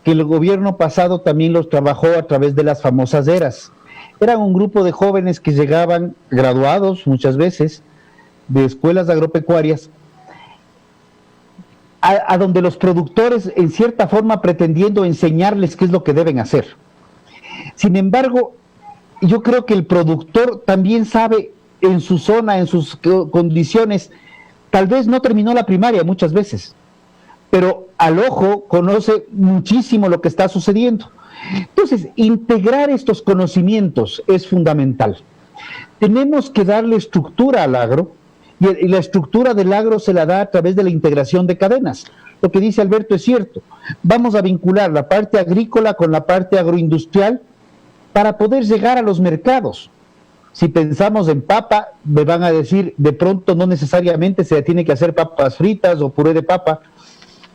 [SPEAKER 2] que el gobierno pasado también los trabajó a través de las famosas eras. Eran un grupo de jóvenes que llegaban graduados muchas veces de escuelas agropecuarias, a donde los productores en cierta forma pretendiendo enseñarles qué es lo que deben hacer. Sin embargo, yo creo que el productor también sabe en su zona, en sus condiciones, tal vez no terminó la primaria muchas veces, pero al ojo conoce muchísimo lo que está sucediendo. Entonces, integrar estos conocimientos es fundamental. Tenemos que darle estructura al agro, y la estructura del agro se la da a través de la integración de cadenas. Lo que dice Alberto es cierto. Vamos a vincular la parte agrícola con la parte agroindustrial para poder llegar a los mercados. Si pensamos en papa, me van a decir, de pronto no necesariamente se tiene que hacer papas fritas o puré de papa,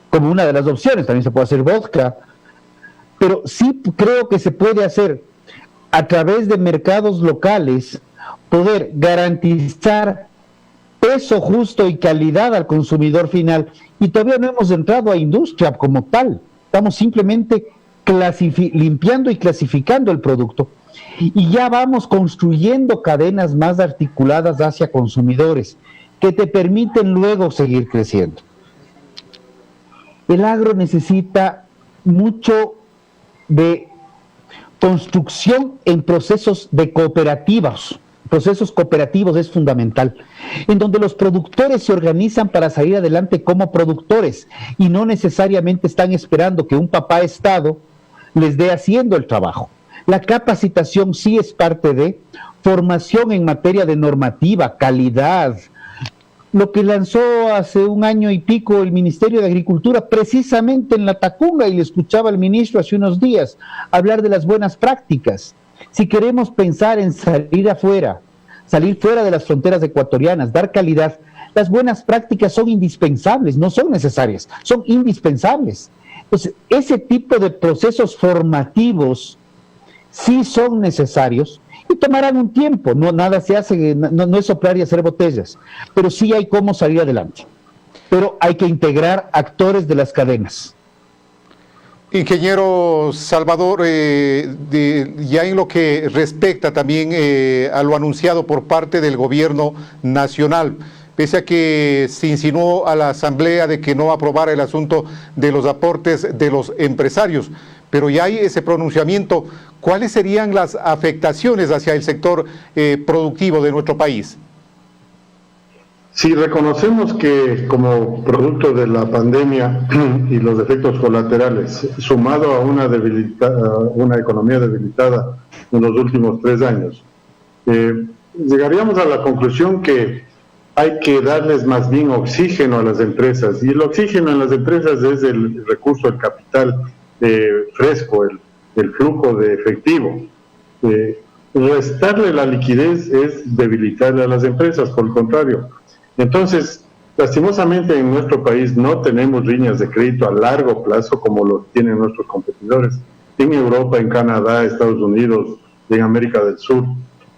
[SPEAKER 2] como una de las opciones, también se puede hacer vodka, pero sí creo que se puede hacer a través de mercados locales, poder garantizar peso justo y calidad al consumidor final, y todavía no hemos entrado a industria como tal. Estamos simplemente limpiando y clasificando el producto, y ya vamos construyendo cadenas más articuladas hacia consumidores que te permiten luego seguir creciendo. El agro necesita mucho de construcción en procesos de cooperativas. Procesos cooperativos es fundamental, en donde los productores se organizan para salir adelante como productores y no necesariamente están esperando que un papá Estado les dé haciendo el trabajo. La capacitación sí es parte de formación en materia de normativa, calidad. Lo que lanzó hace un año y pico el Ministerio de Agricultura, precisamente en la Tacunga, y le escuchaba al ministro hace unos días hablar de las buenas prácticas. Si queremos pensar en salir afuera, salir fuera de las fronteras ecuatorianas, dar calidad, las buenas prácticas son indispensables, no son necesarias, son indispensables. Entonces, ese tipo de procesos formativos sí son necesarios y tomarán un tiempo, no nada se hace, no es soplar y hacer botellas, pero sí hay cómo salir adelante. Pero hay que integrar actores de las cadenas.
[SPEAKER 1] Ingeniero Salvador, ya en lo que respecta también a lo anunciado por parte del gobierno nacional, pese a que se insinuó a la Asamblea de que no aprobara el asunto de los aportes de los empresarios, pero ya hay ese pronunciamiento, ¿cuáles serían las afectaciones hacia el sector productivo de nuestro país?
[SPEAKER 3] Si reconocemos que como producto de la pandemia y los efectos colaterales, sumado a una economía debilitada en los últimos 3 años, llegaríamos a la conclusión que hay que darles más bien oxígeno a las empresas, y el oxígeno en las empresas es el recurso, el capital fresco, el flujo de efectivo. Restarle la liquidez es debilitarle a las empresas, por el contrario. Entonces, lastimosamente en nuestro país no tenemos líneas de crédito a largo plazo como lo tienen nuestros competidores en Europa, en Canadá, Estados Unidos, en América del Sur.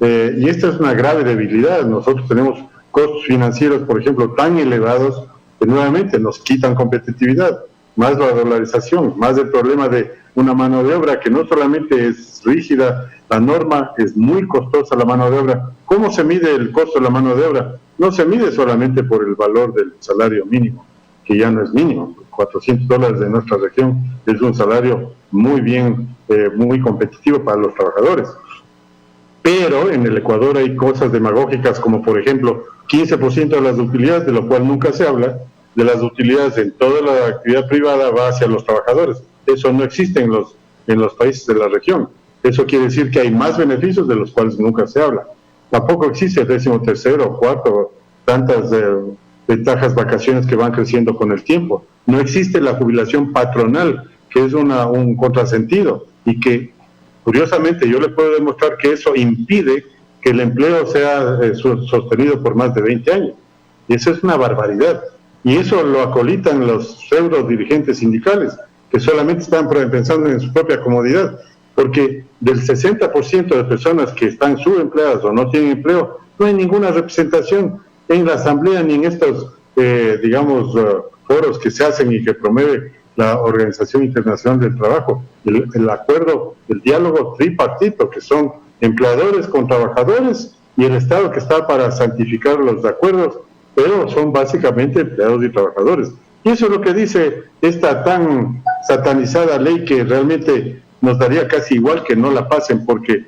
[SPEAKER 3] Y esta es una grave debilidad. Nosotros tenemos costos financieros, por ejemplo, tan elevados que nuevamente nos quitan competitividad, más la dolarización, más el problema de una mano de obra que no solamente es rígida, la norma es muy costosa, la mano de obra. ¿Cómo se mide el costo de la mano de obra? No se mide solamente por el valor del salario mínimo, que ya no es mínimo. $400 de nuestra región es un salario muy bien, muy competitivo para los trabajadores. Pero en el Ecuador hay cosas demagógicas como, por ejemplo, 15% de las utilidades, de lo cual nunca se habla, de las utilidades en toda la actividad privada va hacia los trabajadores. Eso no existe en los países de la región. Eso quiere decir que hay más beneficios de los cuales nunca se habla. Tampoco existe el 13º o 4º, tantas ventajas, vacaciones que van creciendo con el tiempo. No existe la jubilación patronal, que es un contrasentido, y que, curiosamente, yo le puedo demostrar que eso impide que el empleo sea sostenido por más de 20 años. Y eso es una barbaridad. Y eso lo acolitan los pseudo dirigentes sindicales, que solamente están pensando en su propia comodidad, porque del 60% de personas que están subempleadas o no tienen empleo, no hay ninguna representación en la Asamblea ni en estos, foros que se hacen y que promueve la Organización Internacional del Trabajo. El acuerdo, el diálogo tripartito, que son empleadores con trabajadores y el Estado, que está para santificar los acuerdos, pero son básicamente empleados y trabajadores. Y eso es lo que dice esta tan satanizada ley, que realmente nos daría casi igual que no la pasen, porque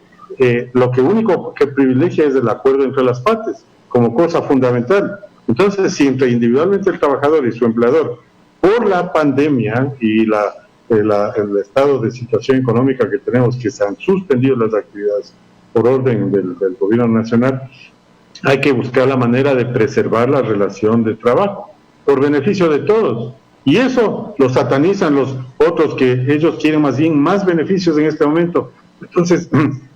[SPEAKER 3] lo único que privilegia es el acuerdo entre las partes, como cosa fundamental. Entonces, si entre individualmente el trabajador y su empleador, por la pandemia y el estado de situación económica que tenemos, que se han suspendido las actividades por orden del gobierno nacional, hay que buscar la manera de preservar la relación de trabajo, por beneficio de todos. Y eso lo satanizan los otros, que ellos quieren más bien más beneficios en este momento. Entonces,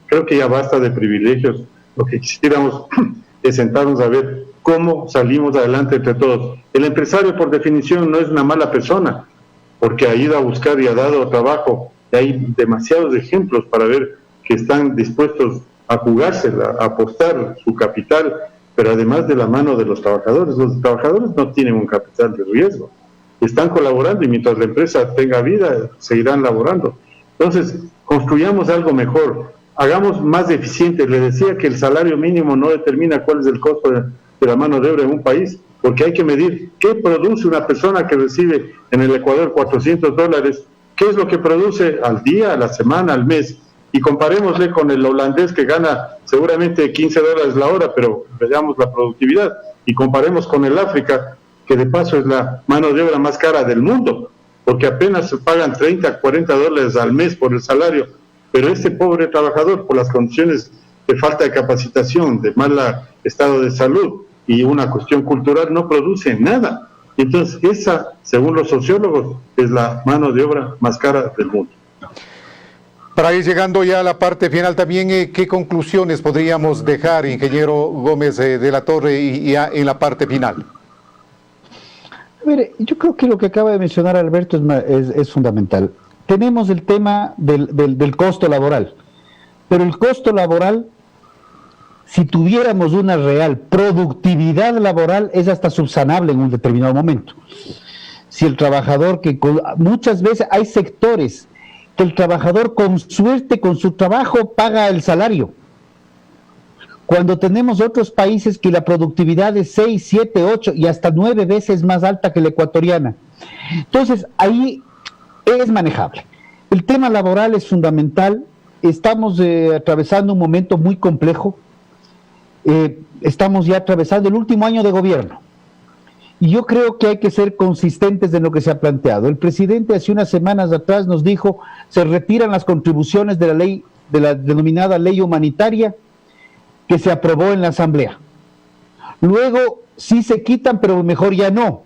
[SPEAKER 3] creo que ya basta de privilegios. Lo que quisiéramos es sentarnos a ver cómo salimos adelante entre todos. El empresario, por definición, no es una mala persona, porque ha ido a buscar y ha dado trabajo. Y hay demasiados ejemplos para ver que están dispuestos a jugársela, a apostar su capital pero además de la mano de los trabajadores no tienen un capital de riesgo, están colaborando y mientras la empresa tenga vida, seguirán laborando. Entonces, construyamos algo mejor, hagamos más eficiente. Le decía que el salario mínimo no determina cuál es el costo de la mano de obra en un país, porque hay que medir qué produce una persona que recibe en el Ecuador $400, qué es lo que produce al día, a la semana, al mes, y comparémosle con el holandés que gana seguramente $15 la hora, pero veamos la productividad, y comparemos con el África, que de paso es la mano de obra más cara del mundo, porque apenas se pagan $30, $40 al mes por el salario, pero este pobre trabajador, por las condiciones de falta de capacitación, de mal estado de salud y una cuestión cultural, no produce nada. Entonces, esa, según los sociólogos, es la mano de obra más cara del mundo.
[SPEAKER 1] Para ir llegando ya a la parte final también, ¿qué conclusiones podríamos dejar, ingeniero Gómez de la Torre, y ya en la parte final?
[SPEAKER 2] A ver, yo creo que lo que acaba de mencionar Alberto es fundamental. Tenemos el tema del costo laboral, pero el costo laboral, si tuviéramos una real productividad laboral, es hasta subsanable en un determinado momento. Si el trabajador, muchas veces hay sectores que el trabajador con suerte, con su trabajo, paga el salario. Cuando tenemos otros países que la productividad es 6, 7, 8 y hasta 9 veces más alta que la ecuatoriana. Entonces, ahí es manejable. El tema laboral es fundamental. Estamos atravesando un momento muy complejo. Estamos ya atravesando el último año de gobierno. Y yo creo que hay que ser consistentes en lo que se ha planteado. El presidente hace unas semanas atrás nos dijo, se retiran las contribuciones de la ley, de la denominada ley humanitaria, que se aprobó en la Asamblea. Luego sí se quitan, pero mejor ya no.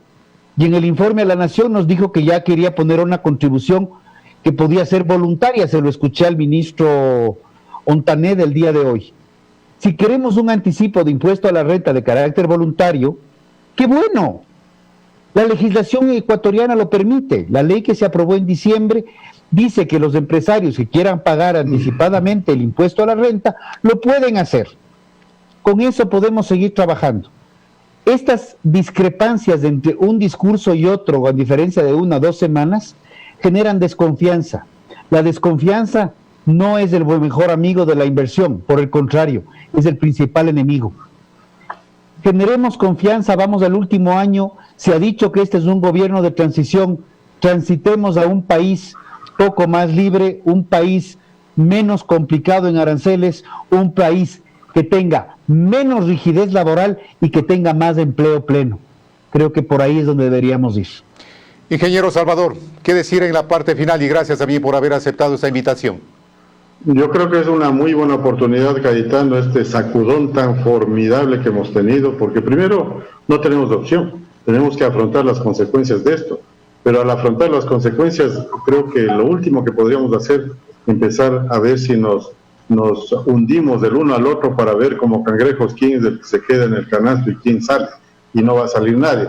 [SPEAKER 2] Y en el informe a la Nación nos dijo que ya quería poner una contribución que podía ser voluntaria. Se lo escuché al ministro Ontané del día de hoy. Si queremos un anticipo de impuesto a la renta de carácter voluntario, ¡qué bueno! La legislación ecuatoriana lo permite. La ley que se aprobó en diciembre dice que los empresarios que quieran pagar anticipadamente el impuesto a la renta, lo pueden hacer. Con eso podemos seguir trabajando. Estas discrepancias entre un discurso y otro, a diferencia de 1 o 2 semanas, generan desconfianza. La desconfianza no es el mejor amigo de la inversión, por el contrario, es el principal enemigo. Generemos confianza, vamos al último año, se ha dicho que este es un gobierno de transición, transitemos a un país poco más libre, un país menos complicado en aranceles, un país que tenga menos rigidez laboral y que tenga más empleo pleno. Creo que por ahí es donde deberíamos ir.
[SPEAKER 1] Ingeniero Salvador, ¿qué decir en la parte final? Y gracias a mí por haber aceptado esta invitación.
[SPEAKER 3] Yo creo que es una muy buena oportunidad, Cayetano, este sacudón tan formidable que hemos tenido, porque primero no tenemos opción, tenemos que afrontar las consecuencias de esto, pero al afrontar las consecuencias creo que lo último que podríamos hacer, empezar a ver si nos hundimos del uno al otro para ver como cangrejos quién es el que se queda en el canasto y quién sale, y no va a salir nadie.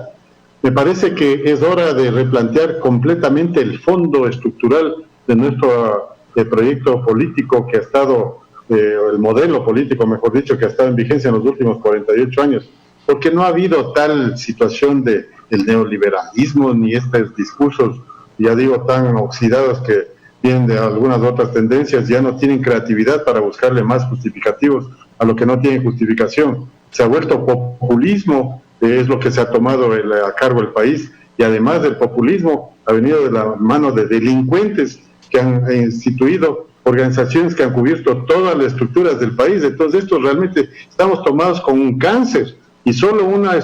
[SPEAKER 3] Me parece que es hora de replantear completamente el fondo estructural de nuestro proyecto político que ha estado, el modelo político, mejor dicho, que ha estado en vigencia en los últimos 48 años, porque no ha habido tal situación del neoliberalismo ni estos discursos, ya digo, tan oxidados que vienen de algunas otras tendencias, ya no tienen creatividad para buscarle más justificativos a lo que no tiene justificación. Se ha vuelto populismo, es lo que se ha tomado a cargo el país, y además del populismo ha venido de la mano de delincuentes que han instituido organizaciones que han cubierto todas las estructuras del país. Entonces esto realmente estamos tomados con un cáncer, y solo una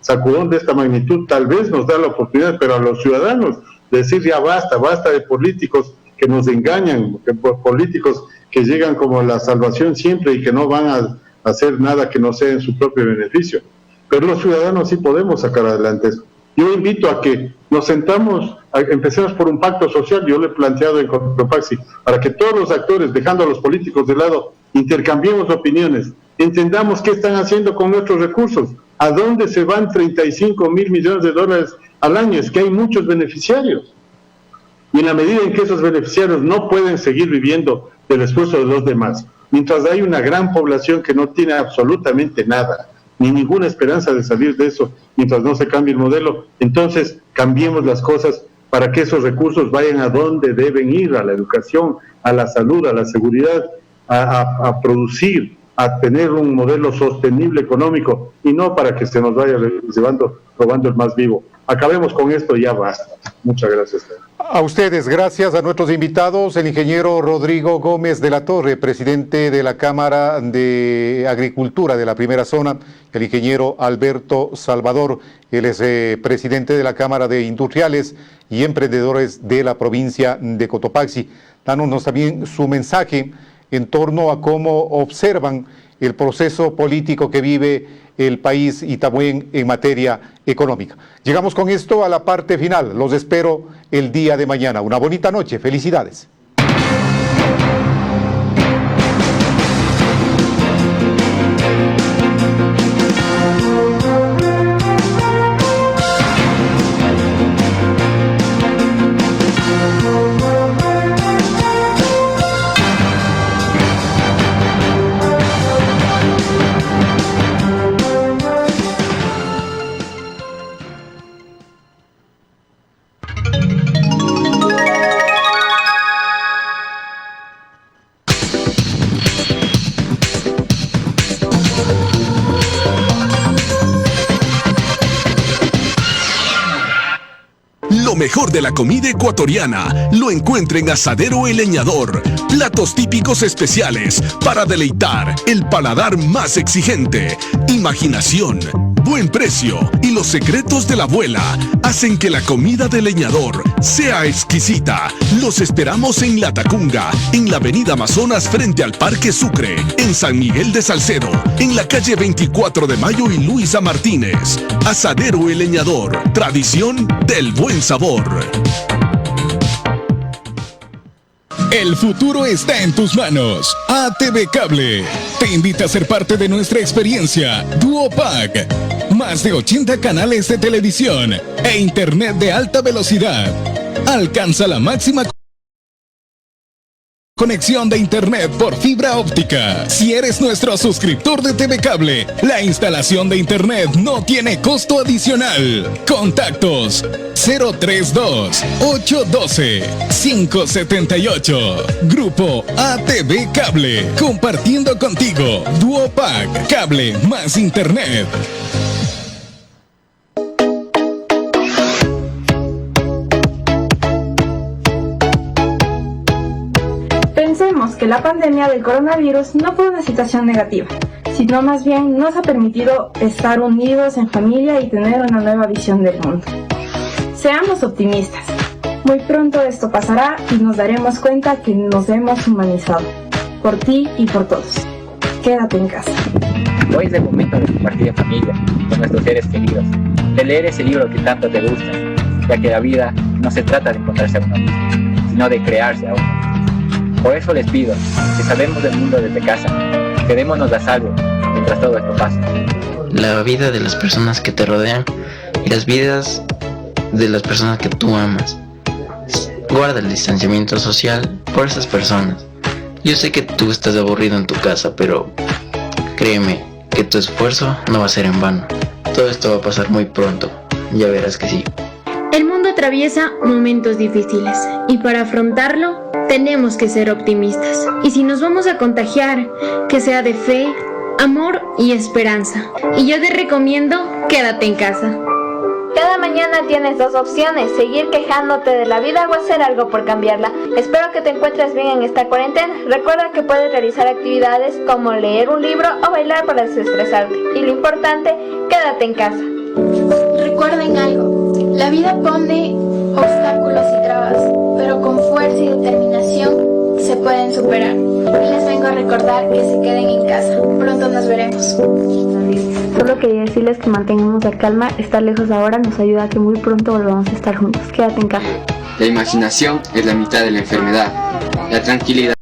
[SPEAKER 3] sacudón de esta magnitud tal vez nos da la oportunidad, pero a los ciudadanos, de decir ya basta de políticos que nos engañan, políticos que llegan como la salvación siempre y que no van a hacer nada que no sea en su propio beneficio. Pero los ciudadanos sí podemos sacar adelante eso. Yo invito a que nos sentamos, empecemos por un pacto social, yo lo he planteado en Cotopaxi, para que todos los actores, dejando a los políticos de lado, intercambiemos opiniones, entendamos qué están haciendo con nuestros recursos, a dónde se van 35.000 millones de dólares al año. Es que hay muchos beneficiarios, y en la medida en que esos beneficiarios no pueden seguir viviendo del esfuerzo de los demás, mientras hay una gran población que no tiene absolutamente nada, ni ninguna esperanza de salir de eso, mientras no se cambie el modelo, entonces cambiemos las cosas para que esos recursos vayan a donde deben ir, a la educación, a la salud, a la seguridad, a producir, a tener un modelo sostenible económico, y no para que se nos vaya robando el más vivo. Acabemos con esto y ya basta. Muchas gracias.
[SPEAKER 1] A ustedes, gracias a nuestros invitados, el ingeniero Rodrigo Gómez de la Torre, presidente de la Cámara de Agricultura de la Primera Zona, el ingeniero Alberto Salvador, él es presidente de la Cámara de Industriales y Emprendedores de la provincia de Cotopaxi. Dándonos también su mensaje en torno a cómo observan el proceso político que vive el país y también en materia económica. Llegamos con esto a la parte final. Los espero el día de mañana. Una bonita noche. Felicidades.
[SPEAKER 5] Lo mejor de la comida ecuatoriana lo encuentra en Asadero El Leñador. Platos típicos especiales para deleitar el paladar más exigente. Imaginación, buen precio y los secretos de la abuela hacen que la comida del leñador sea exquisita. Los esperamos en La Tacunga, en la avenida Amazonas frente al Parque Sucre, en San Miguel de Salcedo, en la calle 24 de Mayo y Luisa Martínez. Asadero El Leñador, tradición del buen sabor.
[SPEAKER 4] El futuro está en tus manos. ATV Cable te invita a ser parte de nuestra experiencia Duopack. Más de 80 canales de televisión e internet de alta velocidad. Alcanza la máxima conexión de internet por fibra óptica. Si eres nuestro suscriptor de TV Cable, la instalación de internet no tiene costo adicional. Contactos 032-812-578. Grupo ATV Cable, compartiendo contigo. Duopack, cable más internet.
[SPEAKER 9] Pensemos que la pandemia del coronavirus no fue una situación negativa, sino más bien nos ha permitido estar unidos en familia y tener una nueva visión del mundo. Seamos optimistas. Muy pronto esto pasará y nos daremos cuenta que nos hemos humanizado. Por ti y por todos. Quédate en casa.
[SPEAKER 10] Hoy es el momento de compartir en familia, con nuestros seres queridos, de leer ese libro que tanto te gusta, ya que la vida no se trata de encontrarse a uno mismo, sino de crearse a uno mismo. Por eso les pido que salvemos del mundo desde casa, quedémonos a salvo mientras todo esto pasa.
[SPEAKER 11] La vida de las personas que te rodean y las vidas de las personas que tú amas. Guarda el distanciamiento social por esas personas. Yo sé que tú estás aburrido en tu casa, pero créeme que tu esfuerzo no va a ser en vano. Todo esto va a pasar muy pronto, ya verás que sí.
[SPEAKER 12] El mundo atraviesa momentos difíciles y para afrontarlo tenemos que ser optimistas. Y si nos vamos a contagiar, que sea de fe, amor y esperanza. Y yo te recomiendo, quédate en casa.
[SPEAKER 13] Cada mañana tienes dos opciones, seguir quejándote de la vida o hacer algo por cambiarla. Espero que te encuentres bien en esta cuarentena. Recuerda que puedes realizar actividades como leer un libro o bailar para desestresarte. Y lo importante, quédate en casa.
[SPEAKER 14] Recuerden algo, la vida pone obstáculos y trabas, pero con fuerza y determinación se pueden superar. Y les vengo a recordar que se queden en casa. Pronto nos veremos.
[SPEAKER 13] Solo quería decirles que mantengamos la calma. Estar lejos ahora nos ayuda a que muy pronto volvamos a estar juntos. Quédate en casa.
[SPEAKER 15] La imaginación es la mitad de la enfermedad. La tranquilidad